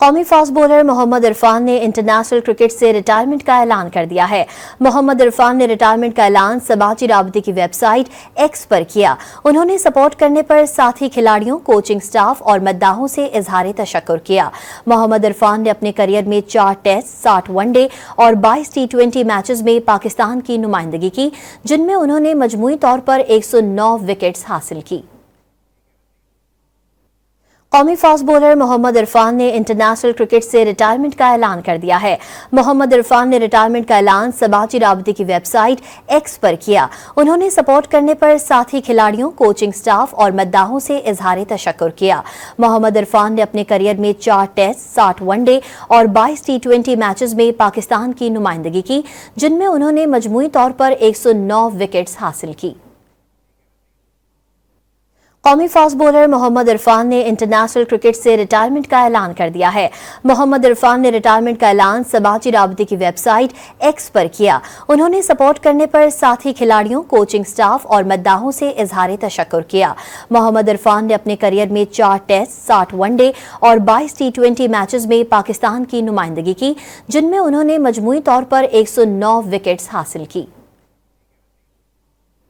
قومی fast bowler محمد عرفان نے international cricket سے ریٹائرمنٹ کا اعلان کر دیا ہے۔ محمد عرفان نے ریٹائرمنٹ کا اعلان سماجی رابطے کی ویب سائٹ ایکس پر کیا۔ انہوں نے سپورٹ کرنے پر ساتھی کھلاڑیوں، کوچنگ سٹاف اور مداحوں سے اظہار تشکر کیا۔ محمد عرفان نے اپنے کیریئر میں 4 ٹیسٹ، 60 ون ڈے اور 22 T20 میچز میں پاکستان کی نمائندگی کی، جن میں انہوں نے مجموعی طور پر 109 وکٹس حاصل کی۔ قومی فاسٹ بولر محمد عرفان نے انٹرنیشنل کرکٹ سے ریٹائرمنٹ کا اعلان کر دیا ہے۔ محمد عرفان نے ریٹائرمنٹ کا اعلان سماجی رابطے کی ویب سائٹ ایکس پر کیا۔ انہوں نے سپورٹ کرنے پر ساتھی کھلاڑیوں، کوچنگ سٹاف اور مداحوں سے اظہار تشکر کیا۔ محمد عرفان نے اپنے کیریئر میں 4 ٹیسٹ، 60 ون ڈے اور 22 T20 میچز میں پاکستان کی نمائندگی کی، جن میں انہوں نے مجموعی طور پر 109 وکٹس حاصل کی۔ قومی فاسٹ بولر محمد عرفان نے انٹرنیشنل کرکٹ سے ریٹائرمنٹ کا اعلان کر دیا ہے۔ محمد عرفان نے ریٹائرمنٹ کا اعلان سماجی رابطے کی ویب سائٹ ایکس پر کیا۔ انہوں نے سپورٹ کرنے پر ساتھی کھلاڑیوں، کوچنگ سٹاف اور مداحوں سے اظہار تشکر کیا۔ محمد عرفان نے اپنے کیریئر میں 4 ٹیسٹ، 60 ون ڈے اور 22 T20 میچز میں پاکستان کی نمائندگی کی، جن میں انہوں نے مجموعی طور پر 109 وکٹس حاصل کی۔